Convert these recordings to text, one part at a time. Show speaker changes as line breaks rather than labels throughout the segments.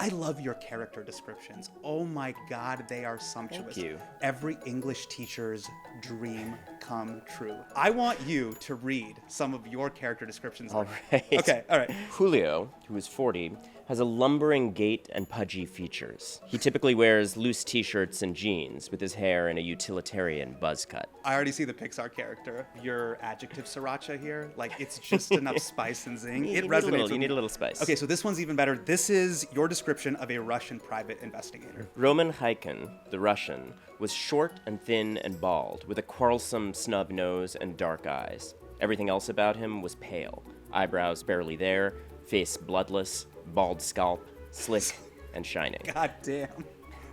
I love your character descriptions. Oh my God, they are sumptuous.
Thank you.
Every English teacher's dream come true. I want you to read some of your character descriptions.
All right.
Okay, all right.
Julio, who is 40, has a lumbering gait and pudgy features. He typically wears loose t-shirts and jeans with his hair in a utilitarian buzz cut.
I already see the Pixar character. Your adjective sriracha here, like it's just enough spice and zing. It resonates with
You need
me.
a little spice.
Okay, so this one's even better. This is your description of a Russian private investigator.
Roman Haikin, the Russian, was short and thin and bald, with a quarrelsome snub nose and dark eyes. Everything else about him was pale. Eyebrows barely there, face bloodless, bald scalp, slick and shining.
God damn.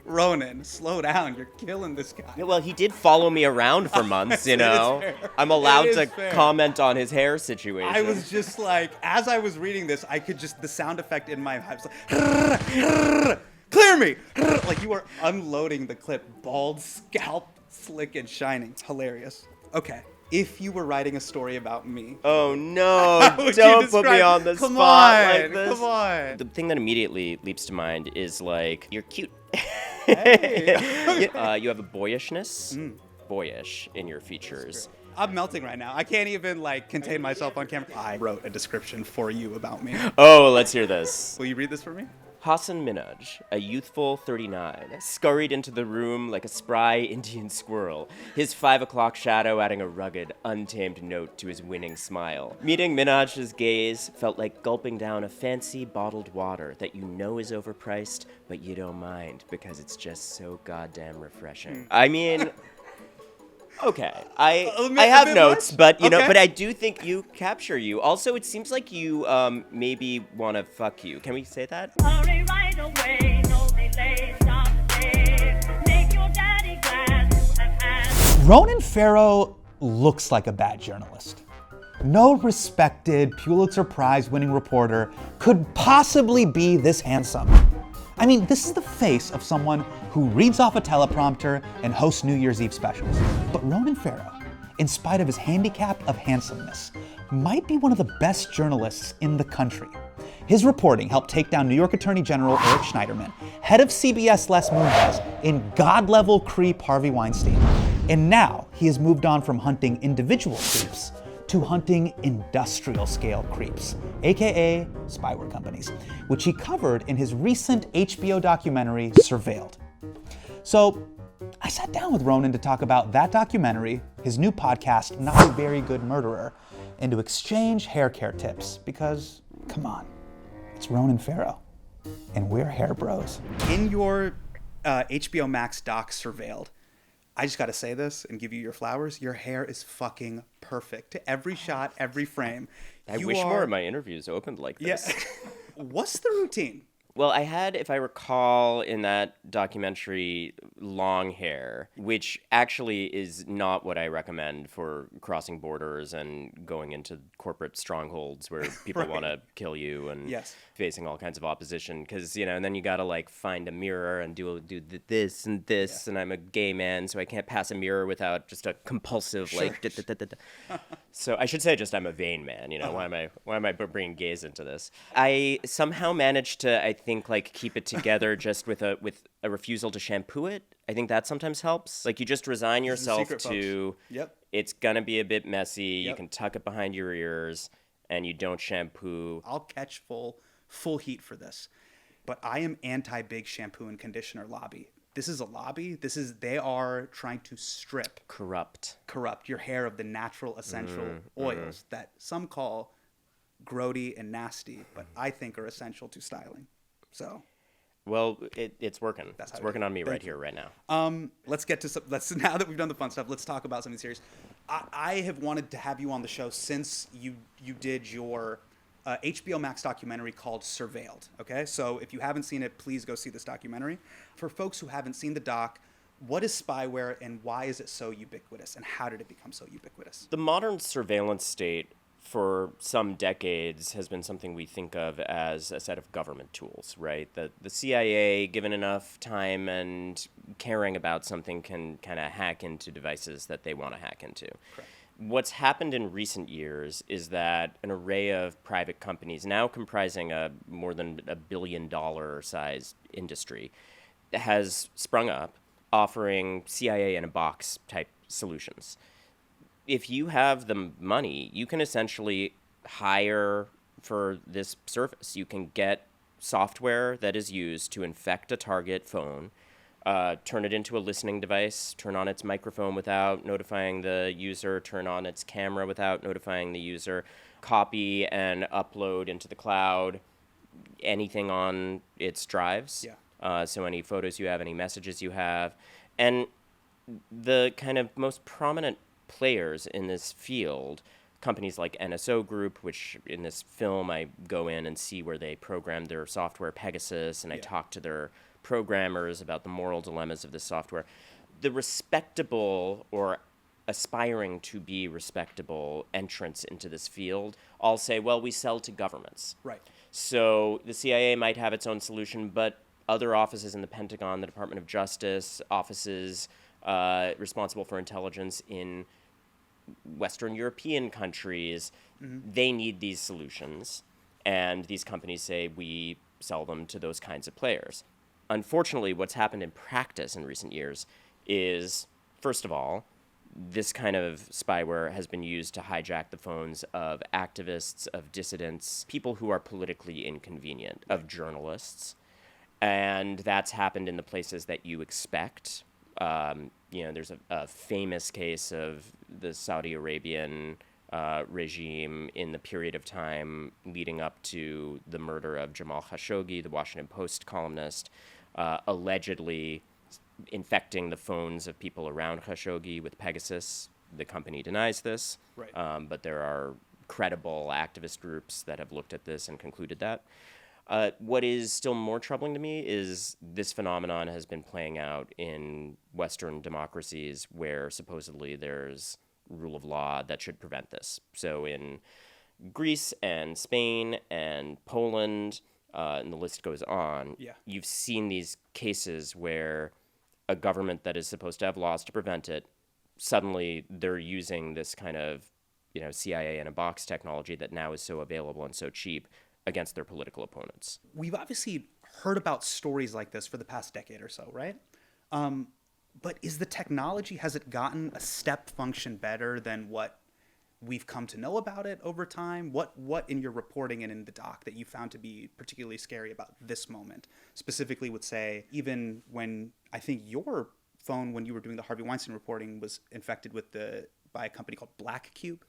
Ronan, slow down. You're killing this guy.
Yeah, well, he did follow me around for months, you know. I'm allowed to comment on his hair situation.
I was just like, as I was reading this, I could just, the sound effect in my head was like, clear me! Like you were unloading the clip. Bald scalp, slick and shining. It's hilarious. Okay. If you were writing a story about me.
Oh no, don't put me on the spot like this.
Come on.
The thing that immediately leaps to mind is like, you're cute.
Hey.
You have a boyishness, boyish in your features.
I'm melting right now. I can't even like contain myself on camera. I wrote a description for you about me.
Oh, let's hear this.
Will you read this for me?
Hasan Minhaj, a youthful 39, scurried into the room like a spry Indian squirrel, his 5 o'clock shadow adding a rugged, untamed note to his winning smile. Meeting Minhaj's gaze felt like gulping down a fancy bottled water that you know is overpriced, but you don't mind because it's just so goddamn refreshing. I mean... Okay, I have notes, but but I do think you capture you. Also, it seems like you maybe want to fuck you. Can we say that?
Hurry right away, no delay, stop today. Make your daddy glad you have had.
Ronan Farrow looks like a bad journalist. No respected Pulitzer Prize-winning reporter could possibly be this handsome. I mean, this is the face of someone who reads off a teleprompter and hosts New Year's Eve specials. But Ronan Farrow, in spite of his handicap of handsomeness, might be one of the best journalists in the country. His reporting helped take down New York Attorney General Eric Schneiderman, head of CBS Les Moonves, in God-level creep Harvey Weinstein. And now he has moved on from hunting individual creeps to hunting industrial-scale creeps, aka spyware companies, which he covered in his recent HBO documentary, Surveilled. So I sat down with Ronan to talk about that documentary, his new podcast, Not a Very Good Murderer, and to exchange hair care tips, because, come on, it's Ronan Farrow, and we're hair bros.
In your HBO Max doc, Surveilled, I just got to say this and give you your flowers. Your hair is fucking perfect. To every shot, every frame.
I wish more of my interviews opened like this.
Yeah. What's the routine?
Well, I had, if I recall, in that documentary, long hair, which actually is not what I recommend for crossing borders and going into corporate strongholds where people
Right.
want to kill you and
Yes.
facing all kinds of opposition. Because, and then you got to, like, find a mirror and do this and this, and I'm a gay man, so I can't pass a mirror without just a compulsive, So I should say just I'm a vain man, Why am I bringing gays into this? I somehow managed to, I think, like, keep it together just with a refusal to shampoo it. I think that sometimes helps. Like, you just resign yourself
secret,
to
folks. Yep.
It's gonna be a bit messy.
Yep.
You can tuck it behind your ears, and you don't shampoo.
I'll catch full heat for this, but I am anti-big shampoo and conditioner lobby. This is a lobby. They are trying to corrupt your hair of the natural essential oils that some call grody and nasty, but I think are essential to styling. So,
well, it's working. It's working on me right
you.
here, right now.
Let's get to now that we've done the fun stuff, let's talk about something serious. I have wanted to have you on the show since you did your HBO Max documentary called Surveilled. Okay, so if you haven't seen it, please go see this documentary. For folks who haven't seen the doc, what is spyware and why is it so ubiquitous, and how did it become so ubiquitous?
The modern surveillance state for some decades has been something we think of as a set of government tools, right? The CIA, given enough time and caring about something, can kind of hack into devices that they want to hack into.
Correct.
What's happened in recent years is that an array of private companies, now comprising a more than $1 billion size industry, has sprung up offering CIA in a box type solutions. If you have the money, you can essentially hire for this service. You can get software that is used to infect a target phone, turn it into a listening device, turn on its microphone without notifying the user, turn on its camera without notifying the user, copy and upload into the cloud anything on its drives.
Yeah.
So any photos you have, any messages you have. And the kind of most prominent players in this field, companies like NSO Group, which in this film I go in and see where they programmed their software Pegasus, and I talk to their programmers about the moral dilemmas of this software. The respectable or aspiring to be respectable entrants into this field all say, well, we sell to governments.
Right.
So the CIA might have its own solution, but other offices in the Pentagon, the Department of Justice, offices responsible for intelligence in Western European countries, they need these solutions. And these companies say, we sell them to those kinds of players. Unfortunately, what's happened in practice in recent years is, first of all, this kind of spyware has been used to hijack the phones of activists, of dissidents, people who are politically inconvenient, of journalists. And that's happened in the places that you expect. There's a famous case of the Saudi Arabian regime in the period of time leading up to the murder of Jamal Khashoggi, the Washington Post columnist, allegedly infecting the phones of people around Khashoggi with Pegasus. The company denies this,
Right.
But there are credible activist groups that have looked at this and concluded that. What is still more troubling to me is this phenomenon has been playing out in Western democracies where supposedly there's rule of law that should prevent this. So in Greece and Spain and Poland, and the list goes on, you've seen these cases where a government that is supposed to have laws to prevent it, suddenly they're using this kind of CIA in a box technology that now is so available and so cheap against their political opponents.
We've obviously heard about stories like this for the past decade or so, right? But is the technology, has it gotten a step function better than what we've come to know about it over time? What in your reporting and in the doc that you found to be particularly scary about this moment? Specifically would say, even when I think your phone, when you were doing the Harvey Weinstein reporting, was infected by a company called Black Cube.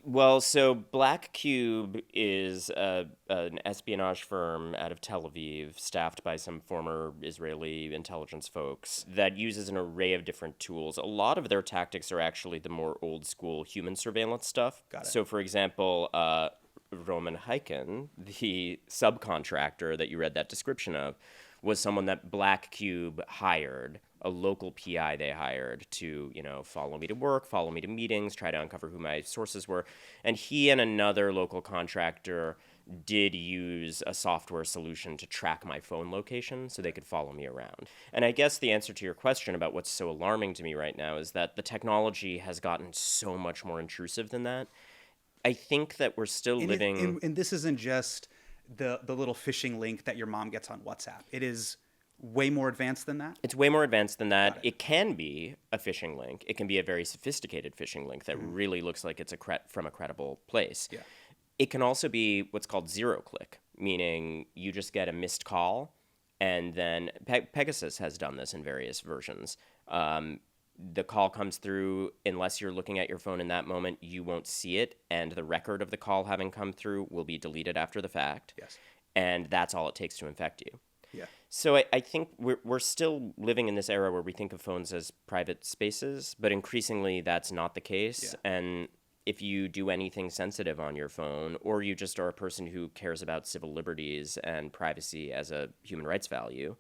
Well, so Black Cube is an espionage firm out of Tel Aviv, staffed by some former Israeli intelligence folks, that uses an array of different tools. A lot of their tactics are actually the more old-school human surveillance stuff.
Got it.
So, for example, Roman Heiken, the subcontractor that you read that description of, was someone that Black Cube hired, a local PI they hired to, follow me to work, follow me to meetings, try to uncover who my sources were. And he and another local contractor did use a software solution to track my phone location so they could follow me around. And I guess the answer to your question about what's so alarming to me right now is that the technology has gotten so much more intrusive than that. I think that we're still living...
And this isn't just the little phishing link that your mom gets on WhatsApp. It is way more advanced than that?
It's way more advanced than that. It can be a phishing link. It can be a very sophisticated phishing link that really looks like it's from a credible place.
Yeah.
It can also be what's called zero-click, meaning you just get a missed call, and then Pegasus has done this in various versions. The call comes through, unless you're looking at your phone in that moment, you won't see it, and the record of the call having come through will be deleted after the fact.
Yes.
And that's all it takes to infect you.
Yeah.
So I think we're still living in this era where we think of phones as private spaces, but increasingly that's not the case.
Yeah.
And if you do anything sensitive on your phone, or you just are a person who cares about civil liberties and privacy as a human rights value,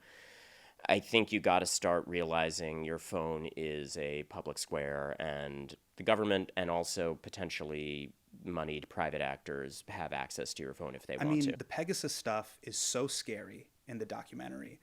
I think you got to start realizing your phone is a public square, and the government and also potentially moneyed private actors have access to your phone if they want to.
The Pegasus stuff is so scary in the documentary.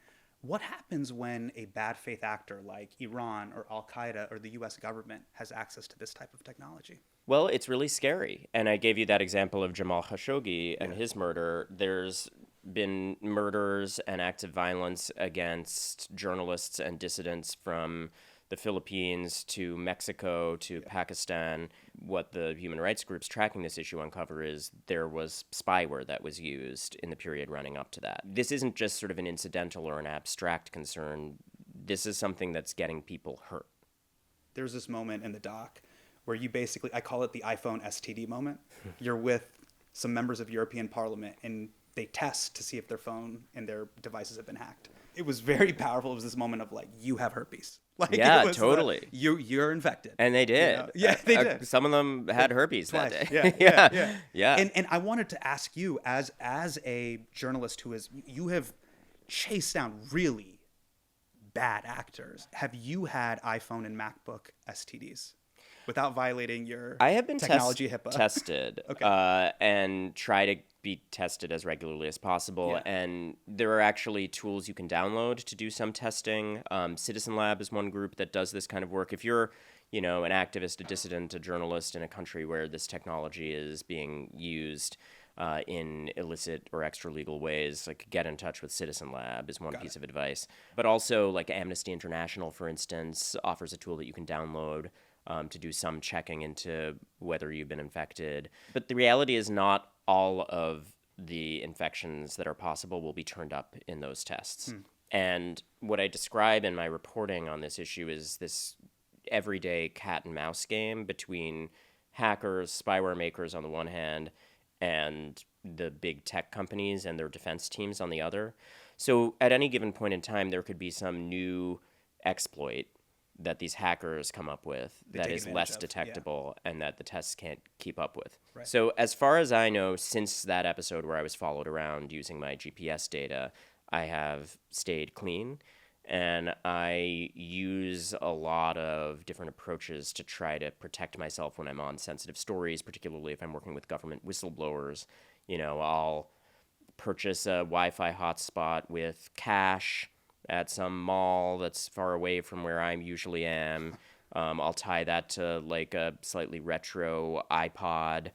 What happens when a bad faith actor like Iran or Al-Qaeda or the US government has access to this type of technology?
Well, it's really scary. And I gave you that example of Jamal Khashoggi and his murder. There's been murders and acts of violence against journalists and dissidents from the Philippines to Mexico to Pakistan. What the human rights groups tracking this issue uncover is there was spyware that was used in the period running up to that. This isn't just sort of an incidental or an abstract concern. This is something that's getting people hurt.
There's this moment in the doc where you basically, I call it the iPhone STD moment. You're with some members of European Parliament and they test to see if their phone and their devices have been hacked. It was very powerful. It was this moment of like, you have herpes. Like,
Yeah,
it was
totally.
You're infected.
And they did.
You know? Yeah, they did.
Some of them had herpes
Twice.
that day.
Yeah. And I wanted to ask you, as a journalist you have chased down really bad actors. Have you had iPhone and MacBook STDs without violating your
I have been
technology HIPAA?
tested and try to be tested as regularly as possible.
Yeah.
And there are actually tools you can download to do some testing. Citizen Lab is one group that does this kind of work. If you're, an activist, a dissident, a journalist in a country where this technology is being used in illicit or extra-legal ways, like get in touch with Citizen Lab is one piece of advice. But also, like Amnesty International, for instance, offers a tool that you can download to do some checking into whether you've been infected. But the reality is not all of the infections that are possible will be turned up in those tests. And what I describe in my reporting on this issue is this everyday cat and mouse game between hackers, spyware makers on the one hand, and the big tech companies and their defense teams on the other. So at any given point in time, there could be some new exploit that these hackers come up with that is less detectable and that the tests can't keep up with.
Right.
So as far as I know, since that episode where I was followed around using my GPS data, I have stayed clean, and I use a lot of different approaches to try to protect myself when I'm on sensitive stories, particularly if I'm working with government whistleblowers. I'll purchase a Wi-Fi hotspot with cash at some mall that's far away from where I usually am. I'll tie that to like a slightly retro iPod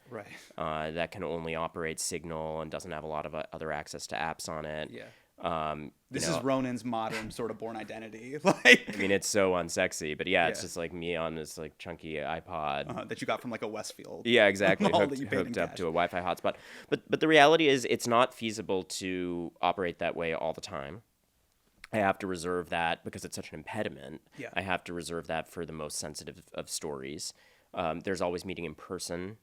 that can only operate Signal and doesn't have a lot of other access to apps on it.
Yeah. This is Ronan's modern sort of born identity.
It's so unsexy, but it's just like me on this like chunky iPod
that you got from like a Westfield.
Yeah, exactly.
Mall
Hooked up to a Wi-Fi hotspot. But the reality is it's not feasible to operate that way all the time. I have to reserve that because it's such an impediment.
Yeah.
I have to reserve that for the most sensitive of stories. There's always meeting in person.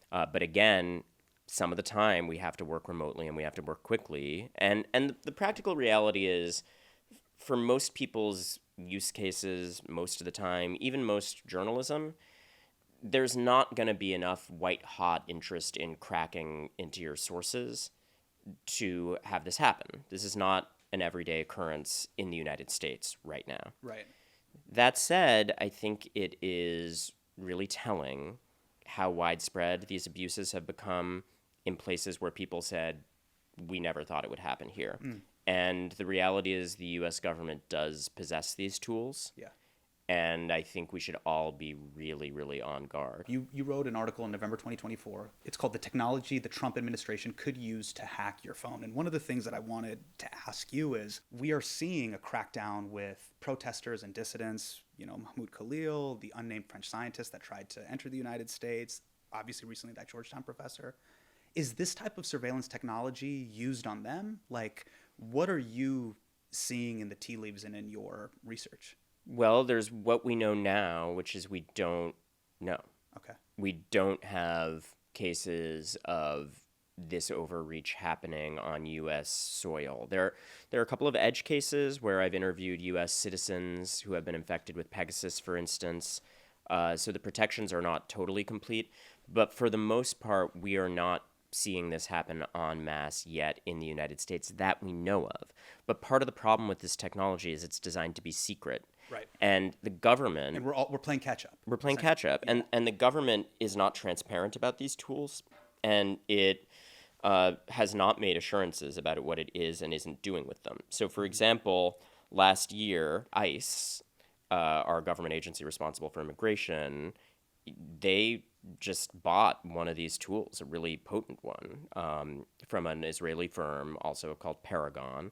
But again, some of the time we have to work remotely and we have to work quickly. And the practical reality is for most people's use cases, most of the time, even most journalism, there's not going to be enough white-hot interest in cracking into your sources to have this happen. This is not an everyday occurrence in the United States right now.
Right.
That said, I think it is really telling how widespread these abuses have become in places where people said, we never thought it would happen here. And the reality is the U.S. government does possess these tools.
Yeah.
And I think we should all be really, really on guard.
You wrote an article in November 2024. It's called The Technology the Trump Administration Could Use to Hack Your Phone. And one of the things that I wanted to ask you is, we are seeing a crackdown with protesters and dissidents, Mahmoud Khalil, the unnamed French scientist that tried to enter the United States, obviously recently that Georgetown professor. Is this type of surveillance technology used on them? Like, what are you seeing in the tea leaves and in your research?
Well, there's what we know now, which is we don't know.
Okay.
We don't have cases of this overreach happening on U.S. soil. There are a couple of edge cases where I've interviewed U.S. citizens who have been infected with Pegasus, for instance. So the protections are not totally complete. But for the most part, we are not seeing this happen en masse yet in the United States that we know of. But part of the problem with this technology is it's designed to be secret.
Right.
And the government...
And we're playing catch-up.
We're playing catch-up. Yeah. And the government is not transparent about these tools, and it has not made assurances about what it is and isn't doing with them. So, for example, Last year, ICE, our government agency responsible for immigration, they just bought one of these tools, a really potent one, from an Israeli firm also called Paragon.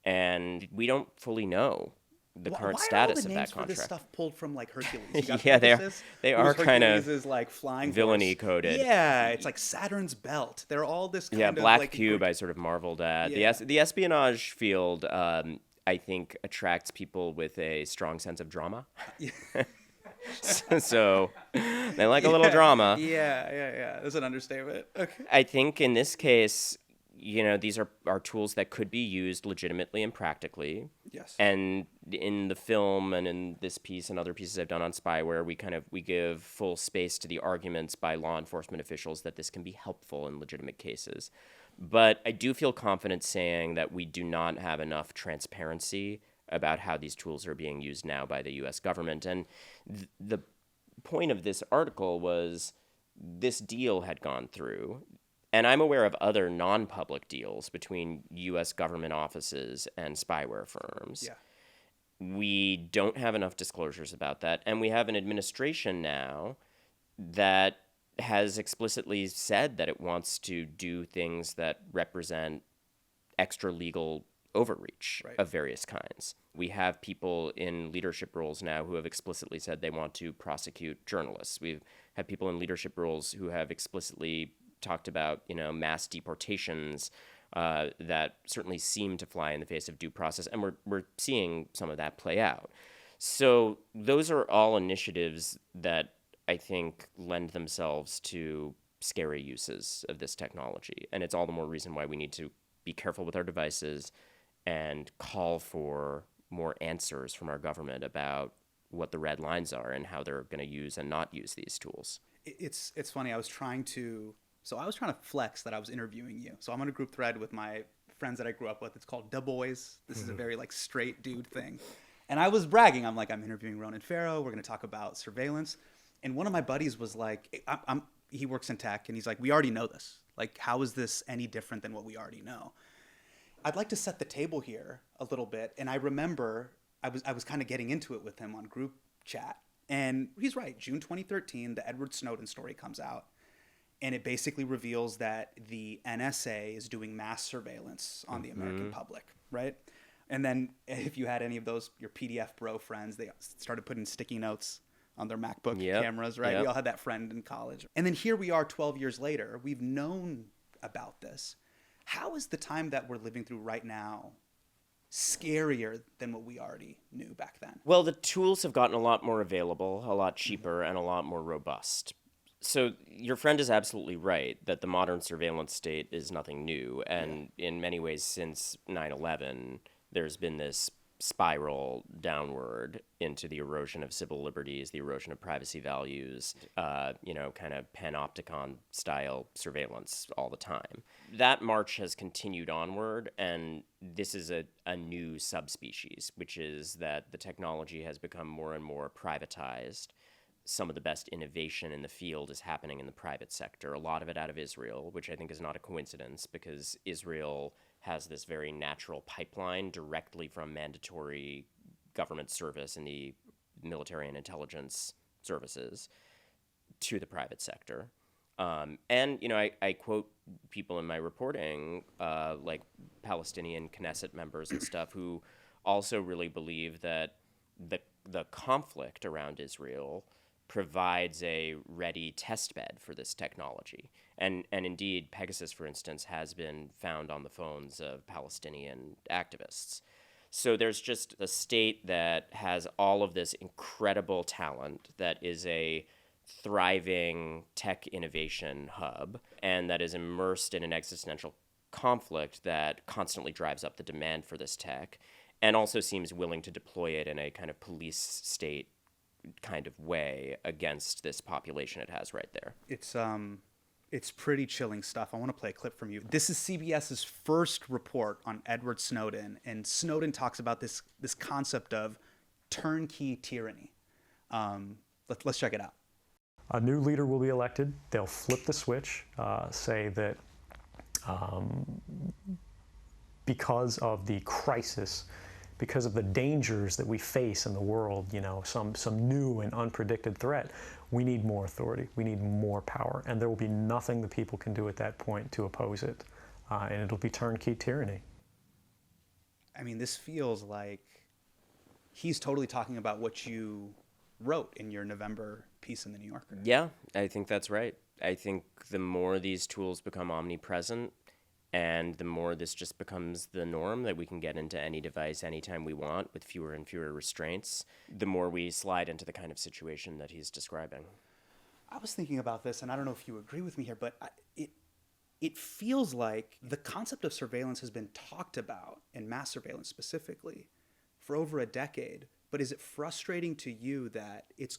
And we don't fully know the current status of that
Why are all the names for
contract.
this stuff pulled from like Hercules? You guys
Yeah,
notice
they
this?
are
Whereas
kind of
Hercules is like flying
villainy
horse.
coded.
Yeah, it's like Saturn's belt. They're all this kind
Yeah,
of
Black
like
Cube I sort of marveled at.
Yeah.
The espionage field, I think, attracts people with a strong sense of drama. So they like a little drama.
Yeah. That's an understatement. Okay.
I think in this case, these are tools that could be used legitimately and practically.
Yes.
And in the film and in this piece and other pieces I've done on spyware, we give full space to the arguments by law enforcement officials that this can be helpful in legitimate cases. But I do feel confident saying that we do not have enough transparency about how these tools are being used now by the U.S. government. And the point of this article was this deal had gone through. And I'm aware of other non-public deals between U.S. government offices and spyware firms.
Yeah.
We don't have enough disclosures about that. And we have an administration now that has explicitly said that it wants to do things that represent extra legal overreach of various kinds. We have people in leadership roles now who have explicitly said they want to prosecute journalists. We've had people in leadership roles who have explicitly talked about, mass deportations that certainly seem to fly in the face of due process, and we're seeing some of that play out. So those are all initiatives that I think lend themselves to scary uses of this technology, and it's all the more reason why we need to be careful with our devices and call for more answers from our government about what the red lines are and how they're going to use and not use these tools.
It's funny. I was trying to flex that I was interviewing you. So I'm on a group thread with my friends that I grew up with. It's called Da Boys. This is a very like straight dude thing. And I was bragging. I'm interviewing Ronan Farrow. We're going to talk about surveillance. And one of my buddies was like, he works in tech, and he's like, we already know this. Like, how is this any different than what we already know? I'd like to set the table here a little bit. And I remember I was kind of getting into it with him on group chat. And he's right. June 2013, the Edward Snowden story comes out. And it basically reveals that the NSA is doing mass surveillance on the American public, right? And then if you had any of those, your PDF bro friends, they started putting sticky notes on their MacBook cameras, right?
Yep.
We all had that friend in college. And then here we are 12 years later. We've known about this. How is the time that we're living through right now scarier than what we already knew back then?
Well, the tools have gotten a lot more available, a lot cheaper, and a lot more robust. So your friend is absolutely right that the modern surveillance state is nothing new. And in many ways, since 9/11, there's been this spiral downward into the erosion of civil liberties, the erosion of privacy values, kind of panopticon style surveillance all the time. That march has continued onward, and this is a new subspecies, which is that the technology has become more and more privatized. Some of the best innovation in the field is happening in the private sector, a lot of it out of Israel, which I think is not a coincidence because Israel has this very natural pipeline directly from mandatory government service in the military and intelligence services to the private sector. I quote people in my reporting, like Palestinian Knesset members and stuff, who also really believe that the conflict around Israel provides a ready testbed for this technology. And indeed, Pegasus, for instance, has been found on the phones of Palestinian activists. So there's just a state that has all of this incredible talent, that is a thriving tech innovation hub, and that is immersed in an existential conflict that constantly drives up the demand for this tech, and also seems willing to deploy it in a kind of police state kind of way against this population it has right there.
It's pretty chilling stuff. I want to play a clip from you. This is CBS's first report on Edward Snowden, and Snowden talks about this concept of turnkey tyranny. Let's check it out.
A new leader will be elected. They'll flip the switch, say that because of the crisis because of the dangers that we face in the world, some new and unpredicted threat, we need more authority, we need more power, and there will be nothing the people can do at that point to oppose it, and it'll be turnkey tyranny.
I mean, this feels like he's totally talking about what you wrote in your November piece in the New Yorker.
Yeah, I think that's right. I think the more these tools become omnipresent, and the more this just becomes the norm, that we can get into any device anytime we want with fewer and fewer restraints, the more we slide into the kind of situation that he's describing.
I was thinking about this, and I don't know if you agree with me here, but it feels like the concept of surveillance has been talked about, and mass surveillance specifically, for over a decade. But is it frustrating to you that it's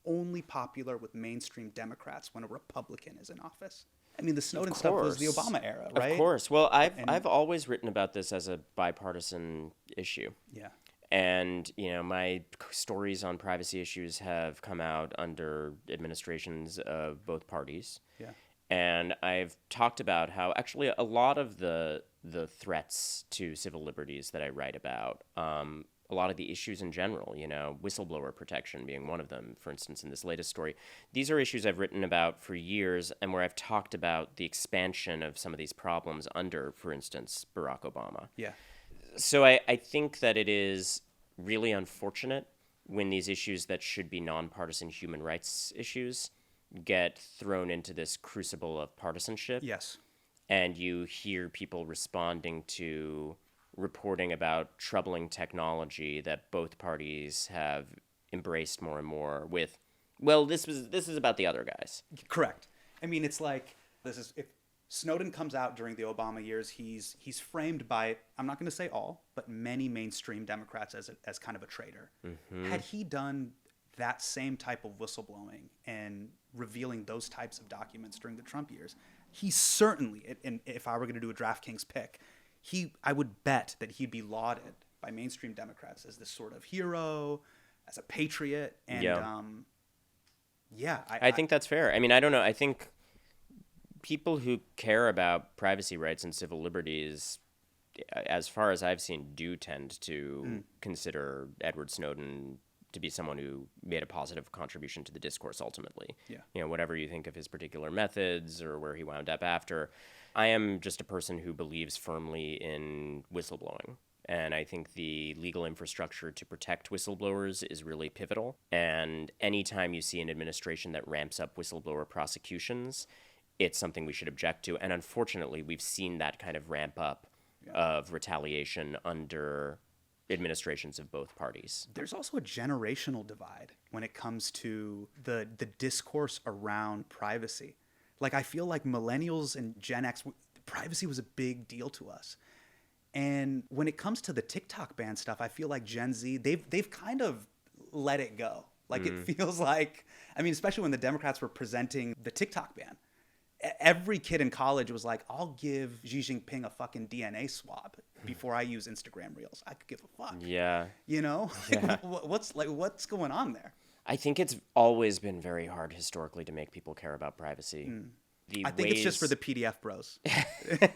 only popular with mainstream Democrats when a Republican is in office? I mean, the Snowden stuff was the Obama era, right?
Of course. Well, I've always written about this as a bipartisan issue.
Yeah.
And, my stories on privacy issues have come out under administrations of both parties.
Yeah.
And I've talked about how actually a lot of the threats to civil liberties that I write about, a lot of the issues in general, whistleblower protection being one of them, for instance, in this latest story. These are issues I've written about for years, and where I've talked about the expansion of some of these problems under, for instance, Barack Obama.
Yeah.
So I think that it is really unfortunate when these issues that should be nonpartisan human rights issues get thrown into this crucible of partisanship.
Yes.
And you hear people responding to reporting about troubling technology that both parties have embraced more and more with, well, this is about the other guys.
Correct. I mean, it's like, if Snowden comes out during the Obama years, he's framed by, I'm not going to say all, but many mainstream Democrats as kind of a traitor. Mm-hmm. Had he done that same type of whistleblowing and revealing those types of documents during the Trump years, he certainly, and if I were going to do a DraftKings pick, I would bet that he'd be lauded by mainstream Democrats as this sort of hero, as a patriot, and
I think that's fair. I mean, I don't know. I think people who care about privacy rights and civil liberties, as far as I've seen, do tend to consider Edward Snowden to be someone who made a positive contribution to the discourse ultimately.
Yeah.
Whatever you think of his particular methods or where he wound up after, I am just a person who believes firmly in whistleblowing. And I think the legal infrastructure to protect whistleblowers is really pivotal. And anytime you see an administration that ramps up whistleblower prosecutions, it's something we should object to. And unfortunately, we've seen that kind of ramp up of retaliation under administrations of both parties.
There's also a generational divide when it comes to the discourse around privacy. Like, I feel like millennials and Gen X, privacy was a big deal to us. And when it comes to the TikTok ban stuff, I feel like Gen Z, they've kind of let it go. Like, it feels like, I mean, especially when the Democrats were presenting the TikTok ban, every kid in college was like, I'll give Xi Jinping a fucking DNA swab before I use Instagram Reels. I could give a fuck.
Yeah.
Yeah. What's going on there?
I think it's always been very hard historically to make people care about privacy.
I think it's just for the PDF bros.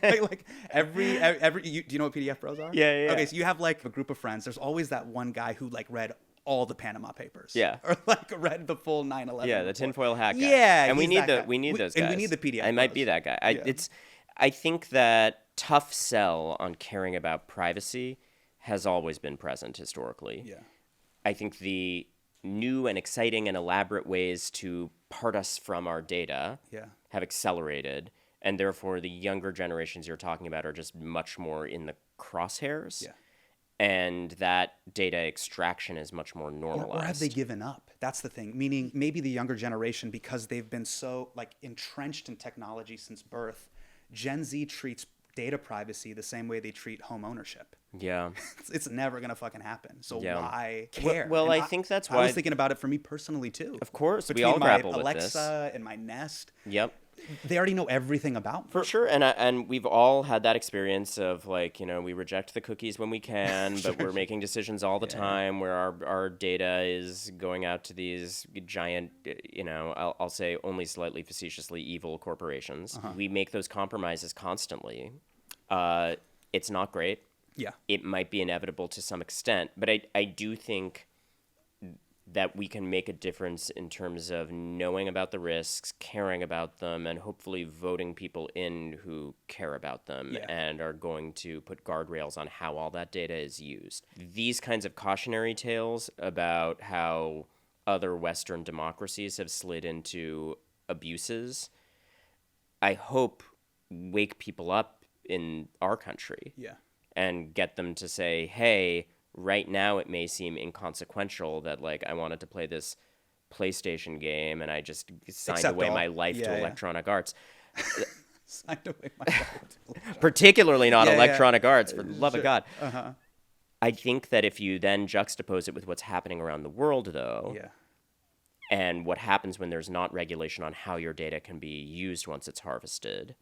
like every do you know what PDF bros are?
Yeah.
Okay, so you have like a group of friends. There's always that one guy who like read all the Panama Papers.
Yeah.
Or like read the full 9/11.
Yeah, the tinfoil hat guy.
Yeah,
and we
he's that guy.
need those guys.
And we need the PDF
I might
bros.
be that guy. I think that tough sell on caring about privacy has always been present historically.
Yeah.
I think the new and exciting and elaborate ways to part us from our data have accelerated, and therefore the younger generations you're talking about are just much more in the crosshairs.
Yeah.
And that data extraction is much more normalized.
Or have they given up? That's the thing. Meaning maybe the younger generation, because they've been so like entrenched in technology since birth, Gen Z treats data privacy the same way they treat home ownership.
Yeah.
It's never going to fucking happen. So why care?
Well,
And
I think that's why...
I was thinking about it for me personally, too.
Of course,
Between
we all grapple
my
with
Alexa
this.
and my Nest.
Yep.
They already know everything about me.
For sure, and we've all had that experience of like, we reject the cookies when we can, but we're making decisions all the time where our data is going out to these giant, I'll say only slightly facetiously evil corporations. We make those compromises constantly. It's not great.
Yeah.
it might be inevitable to some extent. But I do think that we can make a difference in terms of knowing about the risks, caring about them, and hopefully voting people in who care about them
Yeah.
and are going to put guardrails on how all that data is used. These kinds of cautionary tales about how other Western democracies have slid into abuses, I hope wake people up in our country
Yeah.
and get them to say, hey, right now it may seem inconsequential that, like, I wanted to play this PlayStation game and I just signed
Accept
away
all.
my life
Yeah,
to
yeah.
Electronic Arts.
Signed away my life.
Particularly not
Yeah, yeah.
Electronic Arts, for the love of God.
Uh-huh.
I think that if you then juxtapose it with what's happening around the world, though,
Yeah.
and what happens when there's not regulation on how your data can be used once it's harvested,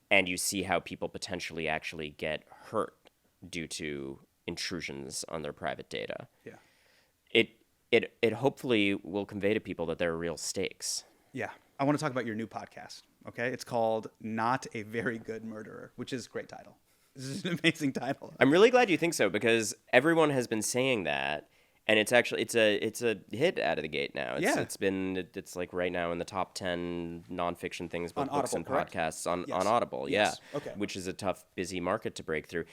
and you see how people potentially actually get hurt due to intrusions on their private data,
Yeah.
it hopefully will convey to people that there are real stakes.
Yeah. I want to talk about your new podcast. Okay. It's called Not a Very Good Murderer, which is a great title. This is an amazing title.
I'm really glad you think so, because everyone has been saying that, and it's actually it's a hit out of the gate now.
Yeah.
It's like right now in the top 10 nonfiction things, both
On
books
Audible,
and
correct?
podcasts on
Yes.
Audible.
Yes.
Yeah,
Okay.
which is a tough, busy market to break through.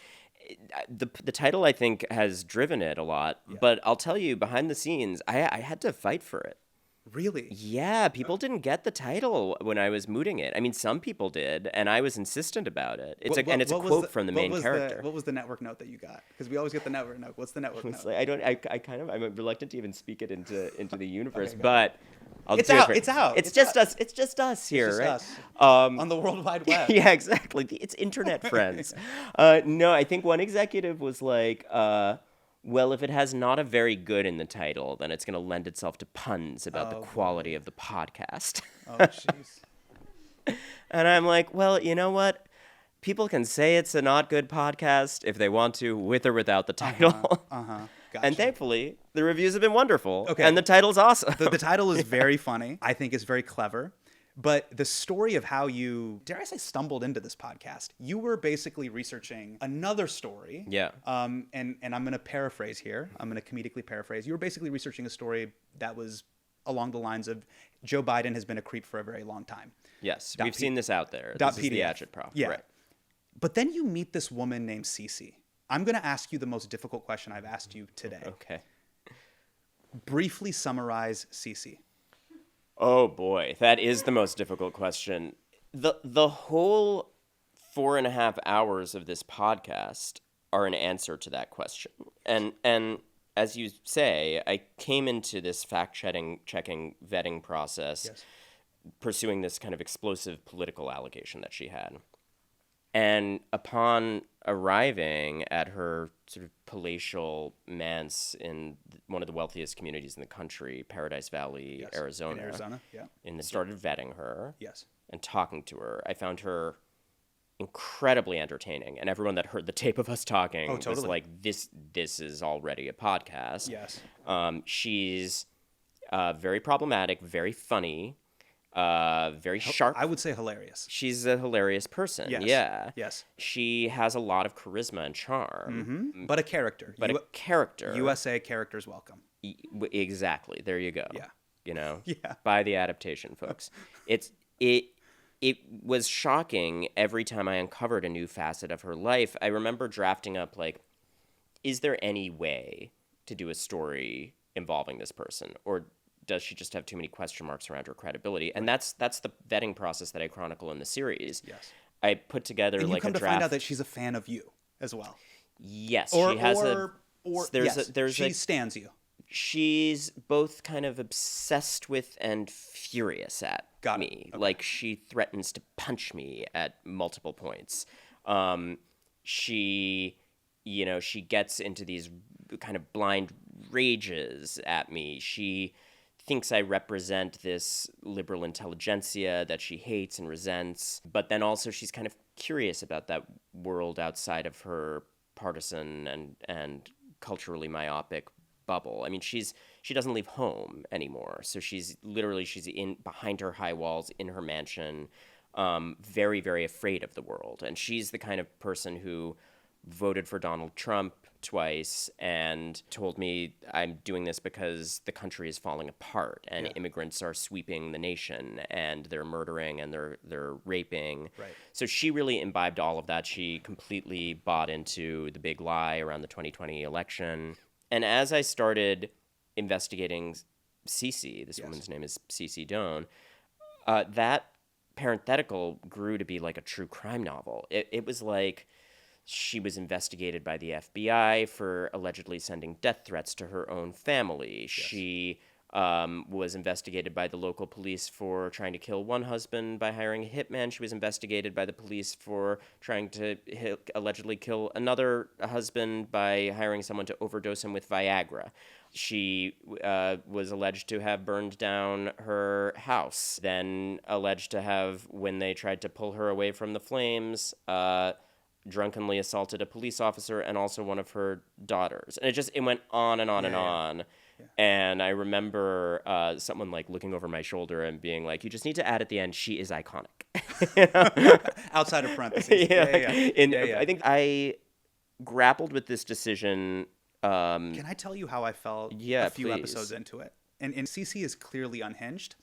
The title, I think, has driven it a lot, but I'll tell you, behind the scenes, I had to fight for it.
Really?
Yeah, people didn't get the title when I was mooting it. I mean, some people did, and I was insistent about it. It's a
what was
quote from the
what
main
was
character.
what was the network note that you got? Because we always get the network note. What's the network
It's
note?
like, I'm reluctant to even speak it into the universe,
Okay,
but I'll
It's
do it
out,
for-
it's out,
It's
it's
just
out.
us. It's just us here,
Just
right?
us. On the World Wide Web.
Yeah, exactly. It's internet friends. No, I think one executive was like, well, if it has not a very good in the title, then it's going to lend itself to puns about the quality of the podcast.
Oh, jeez.
And I'm like, well, you know what? People can say it's a not good podcast if they want to, with or without the title.
Gotcha.
And thankfully, the reviews have been wonderful.
Okay.
And the title's awesome.
The title is very funny. I think it's very clever. But the story of how you, dare I say, stumbled into this podcast, you were basically researching another story.
Yeah.
And I'm going to paraphrase here. I'm going to comedically paraphrase. You were basically researching a story that was along the lines of Joe Biden has been a creep for a very long time.
Yes,
Dot
we've
P-
seen this out there.
dot
This is the
PDF.
agitprop.
Yeah.
Right.
But then you meet this woman named Cece. I'm going to ask you the most difficult question I've asked you today.
Okay.
Briefly summarize Cece.
Oh boy, that is the most difficult question. The whole 4.5 hours of this podcast are an answer to that question. And as you say, I came into this fact-checking vetting process
Yes.
pursuing this kind of explosive political allegation that she had. And upon arriving at her sort of palatial manse in one of the wealthiest communities in the country, Paradise Valley,
Yes.
Arizona,
In Arizona, yeah.
and started vetting her
Yes.
and talking to her, I found her incredibly entertaining. And everyone that heard the tape of us talking was
totally.
like, this is already a podcast.
Yes.
She's very problematic, very funny, very sharp.
I would say hilarious.
She's a hilarious person.
Yes.
Yeah.
Yes.
She has a lot of charisma and charm.
But a character.
But a character.
USA characters welcome.
Exactly. There you go.
Yeah.
You know.
Yeah.
By the adaptation, folks. It was shocking every time I uncovered a new facet of her life. I remember drafting up, like, is there any way to do a story involving this person? Or does she just have too many question marks around her credibility? And that's the vetting process that I chronicle in the series.
Yes.
I put together
And you
like
come
a
to
draft.
find out that she's a fan of you as well.
Yes,
Or
she has
she stands you.
she's both kind of obsessed with and furious at
Got it.
me.
Okay.
Like, she threatens to punch me at multiple points. She gets into these kind of blind rages at me. She thinks I represent this liberal intelligentsia that she hates and resents, but then also she's kind of curious about that world outside of her partisan and culturally myopic bubble. I mean, she doesn't leave home anymore, so she's in behind her high walls in her mansion, very, very afraid of the world. And she's the kind of person who voted for Donald Trump twice and told me I'm doing this because the country is falling apart and immigrants are sweeping the nation and they're murdering and they're raping.
Right.
So she really imbibed all of that. She completely bought into the big lie around the 2020 election. And as I started investigating Cece, this woman's name is Cece Doane, that parenthetical grew to be like a true crime novel. It was like she was investigated by the FBI for allegedly sending death threats to her own family. Yes. She was investigated by the local police for trying to kill one husband by hiring a hitman. She was investigated by the police for trying to allegedly kill another husband by hiring someone to overdose him with Viagra. She was alleged to have burned down her house, then alleged to have, when they tried to pull her away from the flames, drunkenly assaulted a police officer and also one of her daughters. And it went on and on and on. Yeah. And I remember someone like looking over my shoulder and being like, you just need to add at the end, she is iconic.
Outside of parentheses.
I think I grappled with this decision.
Can I tell you how I felt a few
please.
episodes into it? And Cece is clearly unhinged,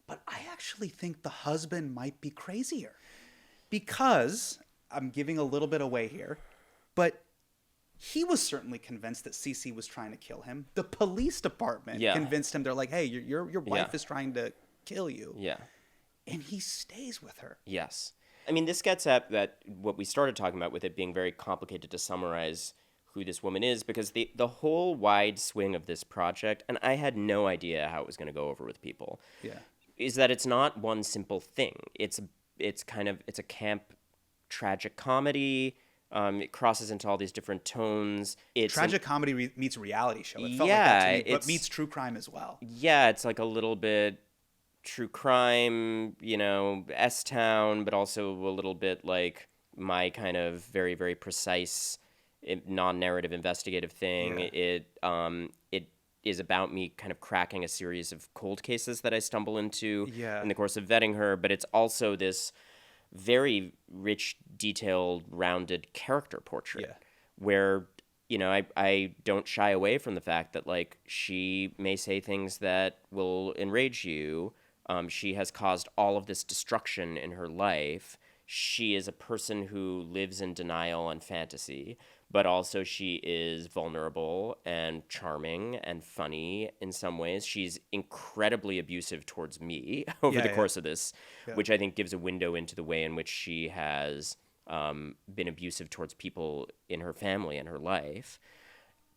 but I actually think the husband might be crazier. Because, I'm giving a little bit away here, but he was certainly convinced that Cece was trying to kill him. The police department convinced him. They're like, hey, your wife is trying to kill you.
Yeah.
And he stays with her.
Yes. I mean, this gets at that what we started talking about with it being very complicated to summarize who this woman is, because the whole wide swing of this project, and I had no idea how it was going to go over with people, is that it's not one simple thing. It's a camp tragic comedy. It crosses into all these different tones. It's
tragic comedy meets reality show. It felt like that to me, but meets true crime as well.
Yeah, it's like a little bit true crime, S-Town, but also a little bit like my kind of very, very precise non-narrative investigative thing. It is about me kind of cracking a series of cold cases that I stumble into in the course of vetting her, but it's also this very rich, detailed, rounded character portrait where, I don't shy away from the fact that, like, she may say things that will enrage you. She has caused all of this destruction in her life. She is a person who lives in denial and fantasy, but also she is vulnerable and charming and funny in some ways. She's incredibly abusive towards me over the course of this, which I think gives a window into the way in which she has been abusive towards people in her family and her life.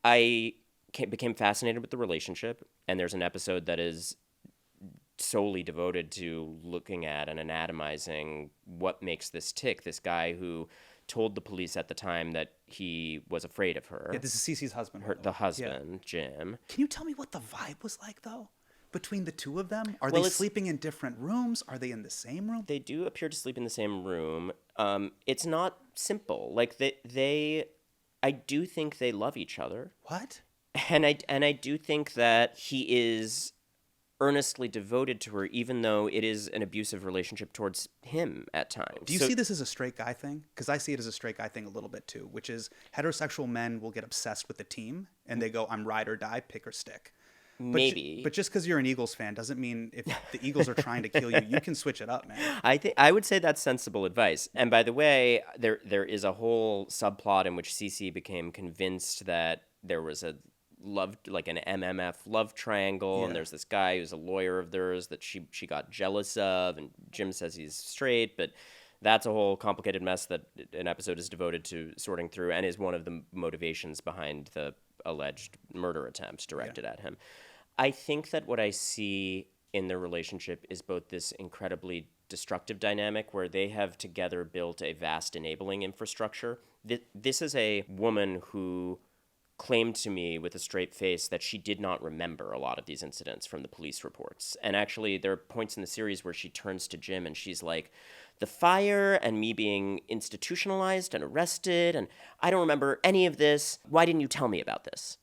I became fascinated with the relationship, and there's an episode that is solely devoted to looking at and anatomizing what makes this tick. This guy who told the police at the time that he was afraid of her.
Yeah, this is Cece's husband.
The husband, Jim.
Can you tell me what the vibe was like, though, between the two of them? Are they sleeping in different rooms? Are they in the same room?
They do appear to sleep in the same room. It's not simple. Like, I do think they love each other.
What?
And I do think that he is earnestly devoted to her, even though it is an abusive relationship towards him at times.
Do you see this as a straight guy thing? Because I see it as a straight guy thing a little bit too, which is heterosexual men will get obsessed with the team and they go, I'm ride or die, pick or stick.
Maybe.
But just because you're an Eagles fan doesn't mean if the Eagles are trying to kill you, you can switch it up, man.
I would say that's sensible advice. And by the way, there is a whole subplot in which Cece became convinced that there was an MMF love triangle, and there's this guy who's a lawyer of theirs that she got jealous of, and Jim says he's straight, but that's a whole complicated mess that an episode is devoted to sorting through, and is one of the motivations behind the alleged murder attempt directed at him. I think that what I see in their relationship is both this incredibly destructive dynamic where they have together built a vast enabling infrastructure. This is a woman who claimed to me with a straight face that she did not remember a lot of these incidents from the police reports. And actually, there are points in the series where she turns to Jim and she's like, the fire and me being institutionalized and arrested, and I don't remember any of this. Why didn't you tell me about this?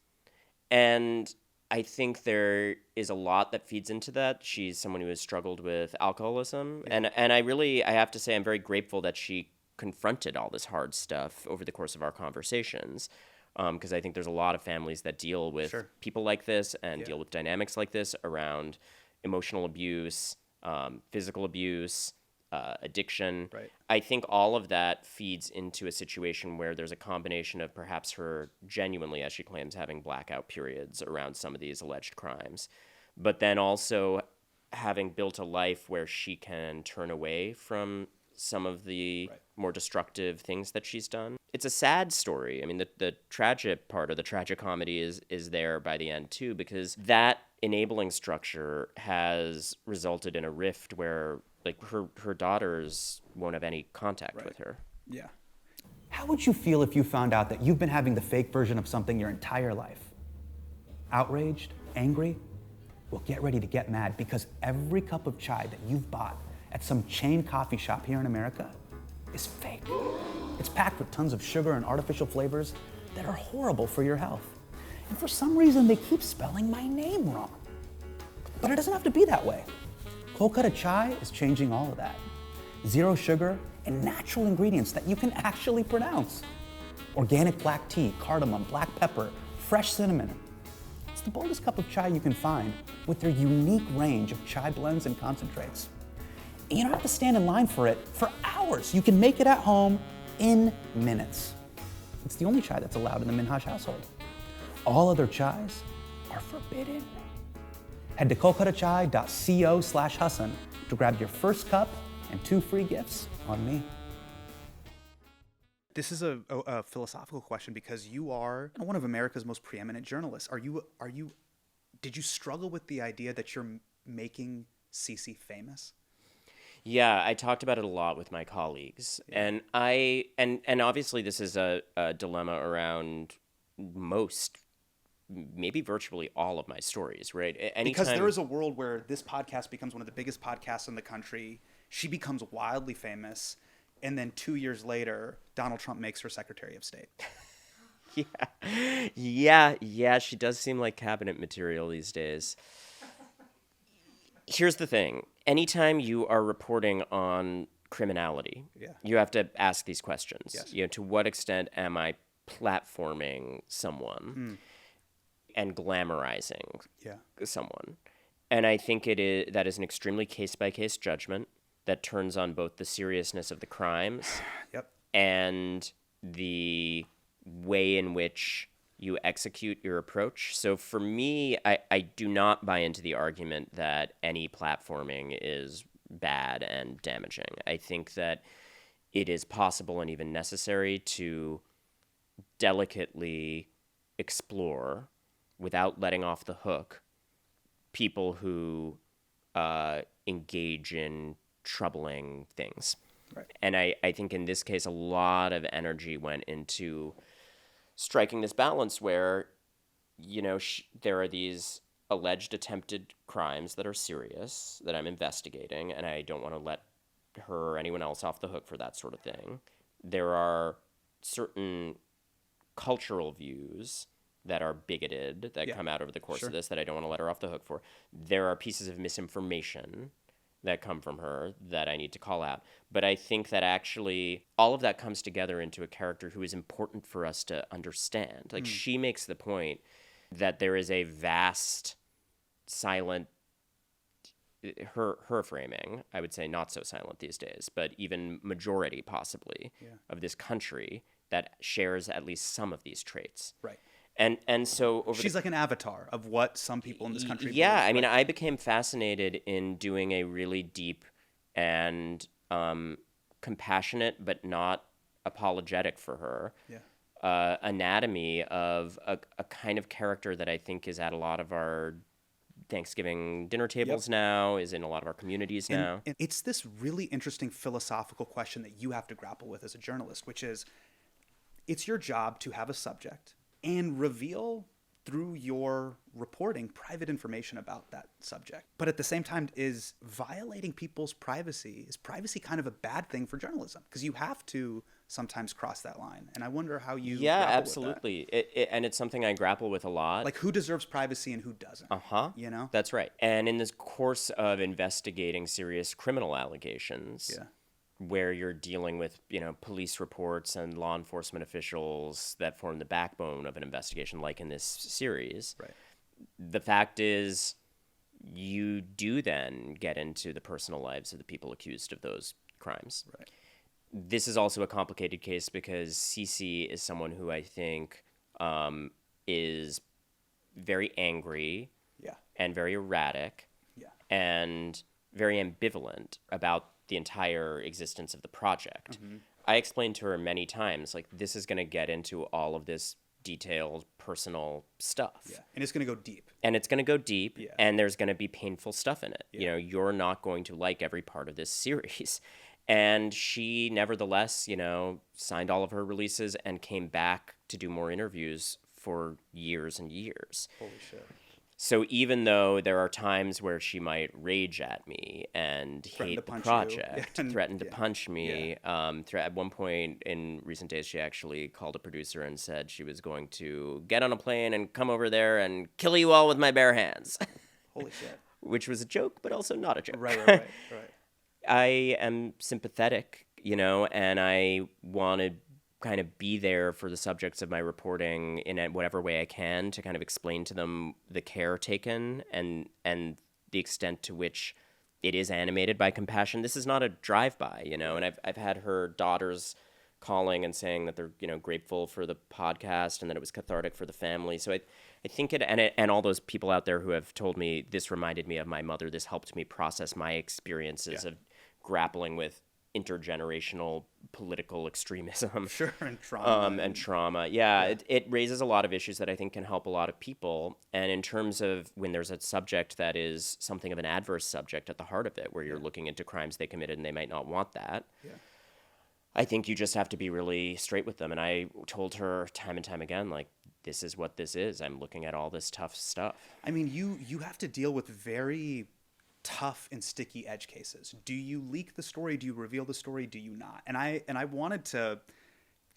And I think there is a lot that feeds into that. She's someone who has struggled with alcoholism. Yeah. And I have to say, I'm very grateful that she confronted all this hard stuff over the course of our conversations. Because I think there's a lot of families that deal with people like this and deal with dynamics like this around emotional abuse, physical abuse, addiction.
Right.
I think all of that feeds into a situation where there's a combination of perhaps her genuinely, as she claims, having blackout periods around some of these alleged crimes, but then also having built a life where she can turn away from some of the more destructive things that she's done. It's a sad story. I mean, the tragic part, or the tragicomedy, is there by the end too, because that enabling structure has resulted in a rift where, like, her daughters won't have any contact with her.
Yeah.
How would you feel if you found out that you've been having the fake version of something your entire life? Outraged? Angry? Well, get ready to get mad, because every cup of chai that you've bought at some chain coffee shop here in America is fake. It's packed with tons of sugar and artificial flavors that are horrible for your health. And for some reason, they keep spelling my name wrong. But it doesn't have to be that way. Kolkata chai is changing all of that. Zero sugar and natural ingredients that you can actually pronounce. Organic black tea, cardamom, black pepper, fresh cinnamon. It's the boldest cup of chai you can find, with their unique range of chai blends and concentrates. And you don't have to stand in line for it for hours. You can make it at home in minutes. It's the only chai that's allowed in the Minhaj household. All other chais are forbidden. Head to kolkatachai.co/Hasan to grab your first cup and 2 free gifts on me.
This is a philosophical question, because you are one of America's most preeminent journalists. Did you struggle with the idea that you're making Cece famous?
Yeah, I talked about it a lot with my colleagues, and obviously this is a dilemma around most, maybe virtually all of my stories, right?
Because there is a world where this podcast becomes one of the biggest podcasts in the country. She becomes wildly famous, and then 2 years later, Donald Trump makes her Secretary of State.
Yeah. She does seem like cabinet material these days. Here's the thing. Anytime you are reporting on criminality, you have to ask these questions.
Yes.
To what extent am I platforming someone and glamorizing someone? And I think that is an extremely case-by-case judgment that turns on both the seriousness of the crimes and the way in which you execute your approach. So for me, I do not buy into the argument that any platforming is bad and damaging. I think that it is possible and even necessary to delicately explore, without letting off the hook, people who engage in troubling things.
Right.
And I think in this case, a lot of energy went into striking this balance where, there are these alleged attempted crimes that are serious, that I'm investigating, and I don't want to let her or anyone else off the hook for that sort of thing. There are certain cultural views that are bigoted that come out over the course of this that I don't want to let her off the hook for. There are pieces of misinformation that come from her that I need to call out. But I think that actually all of that comes together into a character who is important for us to understand. Like, she makes the point that there is a vast, silent, her framing, I would say not so silent these days, but even majority possibly of this country that shares at least some of these traits.
Right.
And so
she's like an avatar of what some people in this country
believe.
I
mean, I became fascinated in doing a really deep and compassionate but not apologetic for her anatomy of a kind of character that I think is at a lot of our Thanksgiving dinner tables now, is in a lot of our communities now.
And it's this really interesting philosophical question that you have to grapple with as a journalist, which is, it's your job to have a subject and reveal through your reporting private information about that subject. But at the same time, is violating people's privacy, is privacy kind of a bad thing for journalism? Because you have to sometimes cross that line. And I wonder how you grapple
absolutely.
with that.
And it's something I grapple with a lot.
Like, who deserves privacy and who doesn't? You know?
That's right. And in this course of investigating serious criminal allegations, where you're dealing with, police reports and law enforcement officials that form the backbone of an investigation, like in this series.
Right.
The fact is, you do then get into the personal lives of the people accused of those crimes.
Right.
This is also a complicated case because Cece is someone who I think is very angry
Yeah.
and very erratic
Yeah.
and very ambivalent about the entire existence of the project.
Mm-hmm.
I explained to her many times, like, this is going to get into all of this detailed personal stuff.
Yeah. And it's going to go deep.
And it's going to go deep,
Yeah.
and there's going to be painful stuff in it.
Yeah.
You're not going to like every part of this series. And she, nevertheless, signed all of her releases and came back to do more interviews for years and years.
Holy shit.
So even though there are times where she might rage at me and
Threaten
hate
to
the
punch you.
project,
Yeah, and-
threaten to
yeah.
punch me, at one point in recent days, she actually called a producer and said she was going to get on a plane and come over there and kill you all with my bare hands,
Holy shit.
which was a joke, but also not a joke.
Right.
I am sympathetic, and I want to kind of be there for the subjects of my reporting in whatever way I can to kind of explain to them the care taken and the extent to which it is animated by compassion. This is not a drive-by, and I've had her daughters calling and saying that they're, grateful for the podcast and that it was cathartic for the family. So I think and all those people out there who have told me this reminded me of my mother, this helped me process my experiences of grappling with intergenerational political extremism.
Sure, and trauma.
And trauma. Yeah. It raises a lot of issues that I think can help a lot of people. And in terms of when there's a subject that is something of an adverse subject at the heart of it, where you're looking into crimes they committed and they might not want that, I think you just have to be really straight with them. And I told her time and time again, like, this is what this is. I'm looking at all this tough stuff.
I mean, you have to deal with very tough and sticky edge cases. Do you leak the story? Do you reveal the story? Do you not? And I wanted to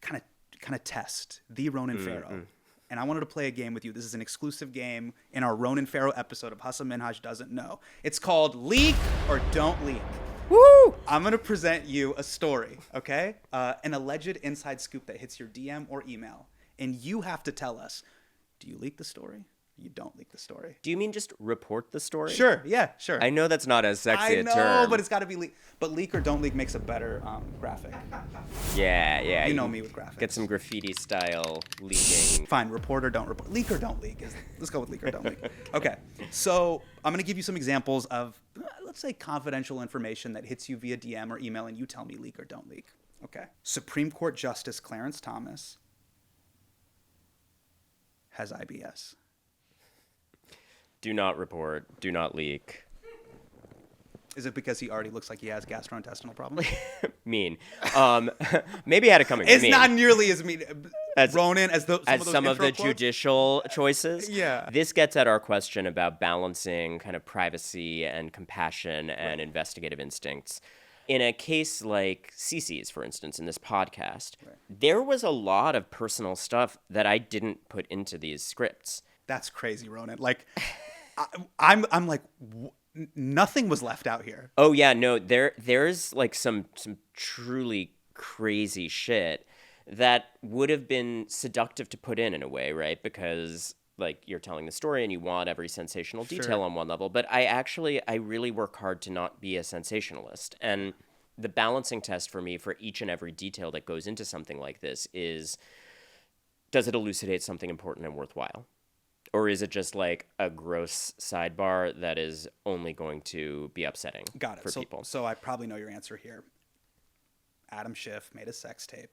kind of test the Ronan Farrow. And I wanted to play a game with you. This is an exclusive game in our Ronan Farrow episode of Hasan Minhaj Doesn't Know. It's called Leak or Don't Leak.
Woo!
I'm going to present you a story, okay? An alleged inside scoop that hits your DM or email. And you have to tell us, do you leak the story? You don't leak the story.
Do you mean just report the story?
Sure, yeah, sure.
I know that's not as sexy a
I know,
term.
but it's got to be leak. But leak or don't leak makes a better graphic.
Yeah.
You know me with graphics.
Get some graffiti style leaking.
Fine, report or don't report. Leak or don't leak. Let's go with leak or don't leak. Okay, so I'm going to give you some examples of, let's say, confidential information that hits you via DM or email, and you tell me leak or don't leak. Okay. Supreme Court Justice Clarence Thomas has IBS.
Do not report. Do not leak.
Is it because he already looks like he has gastrointestinal problems?
Mean. Maybe I had it coming.
It's
mean.
not nearly as mean.
As-
Ronan, as
Some of the
intro quotes?
judicial choices.
Yeah.
This gets at our question about balancing kind of privacy and compassion and investigative instincts. In a case like Cece's, for instance, in this podcast, there was a lot of personal stuff that I didn't put into these scripts.
That's crazy, Ronan. Like, I'm like, nothing was left out here.
Oh yeah, no, there's like some truly crazy shit that would have been seductive to put in a way, right? Because like you're telling the story and you want every sensational detail on one level, but I really work hard to not be a sensationalist. And the balancing test for me for each and every detail that goes into something like this is, does it elucidate something important and worthwhile? Or is it just like a gross sidebar that is only going to be upsetting for people?
So I probably know your answer here. Adam Schiff made a sex tape,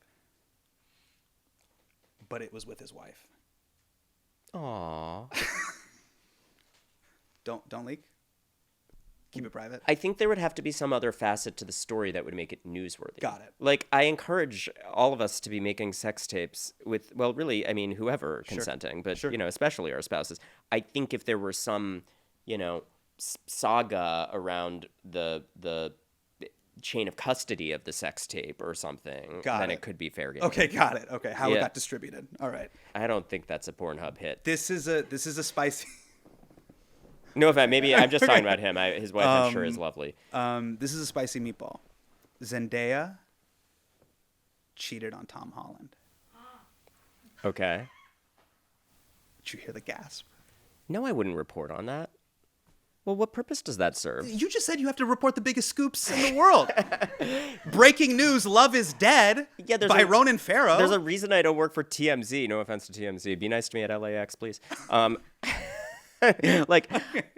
but it was with his wife.
Aww.
Don't leak. Keep it private.
I think there would have to be some other facet to the story that would make it newsworthy.
Got it.
Like, I encourage all of us to be making sex tapes with, well, really, I mean, whoever consenting, but, especially our spouses. I think if there were some, saga around the chain of custody of the sex tape or something, then it could be fair game.
Okay, got it. Okay, how it got distributed. All right.
I don't think that's a Pornhub hit.
This is a spicy...
No offense, maybe I'm just talking about him. His wife, I'm sure, is lovely.
This is a spicy meatball. Zendaya cheated on Tom Holland.
Okay.
Did you hear the gasp?
No, I wouldn't report on that. Well, what purpose does that serve?
You just said you have to report the biggest scoops in the world. Breaking news, Love is Dead by Ronan Farrow.
There's a reason I don't work for TMZ. No offense to TMZ. Be nice to me at LAX, please. Like,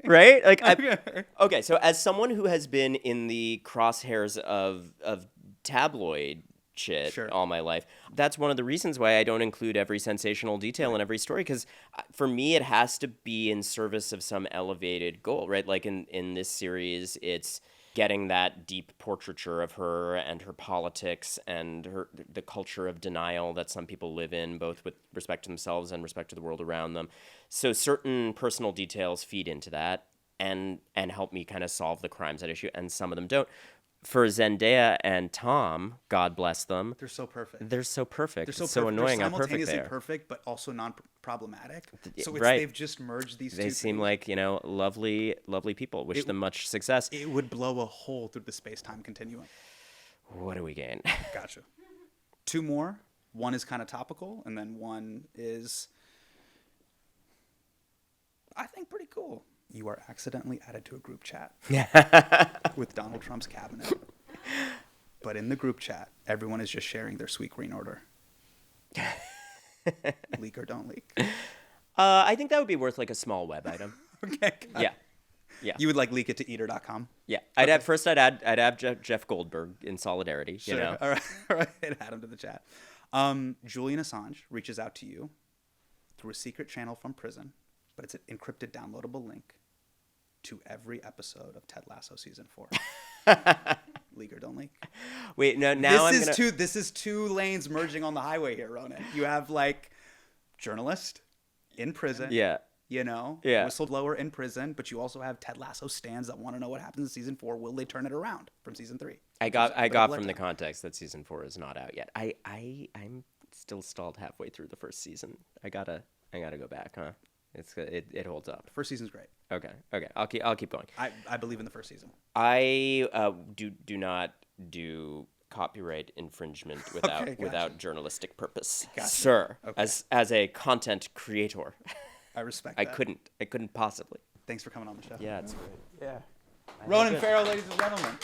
right? Like, okay, so as someone who has been in the crosshairs of tabloid shit all my life, that's one of the reasons why I don't include every sensational detail in every story, because for me it has to be in service of some elevated goal, right? Like in this series, it's getting that deep portraiture of her and her politics and the culture of denial that some people live in, both with respect to themselves and respect to the world around them. So certain personal details feed into that and help me kind of solve the crimes at issue, and some of them don't. For Zendaya and Tom, God bless them.
They're so perfect.
They're so perfect.
They're so
it's so annoying
They're
how perfect they
simultaneously
are.
perfect, but also non-problematic. So
Right.
they've just merged these two
They seem
things.
like, lovely, lovely people. Wish them much success.
It would blow a hole through the space-time continuum.
What do we gain?
Gotcha. Two more. One is kind of topical, and then one is, I think, pretty cool. You are accidentally added to a group chat with Donald Trump's cabinet. But in the group chat, everyone is just sharing their sweet green order. Leak or don't leak.
I think that would be worth like a small web item.
Okay.
Yeah.
You would like leak it to eater.com?
Yeah. I'd add Jeff Goldberg in solidarity.
Sure.
You know.
All right. And add him to the chat. Julian Assange reaches out to you through a secret channel from prison, but it's an encrypted downloadable link to every episode of Ted Lasso season 4. Leak or don't leak.
Wait, no. Now
This is two lanes merging on the highway here, Ronan. You have like journalist in prison.
Yeah.
Whistleblower in prison, but you also have Ted Lasso stans that want to know what happens in season 4. Will they turn it around from season 3?
I got from the context that season 4 is not out yet. I'm still stalled halfway through the first season. I gotta go back, huh? It holds up.
First season's great.
Okay. I'll keep going.
I believe in the first season.
I do not do copyright infringement without journalistic purpose, sir.
Okay.
As a content creator,
I respect
I
that.
couldn't possibly.
Thanks for coming on the show.
Yeah, it's great.
Ronan Farrow, ladies and gentlemen.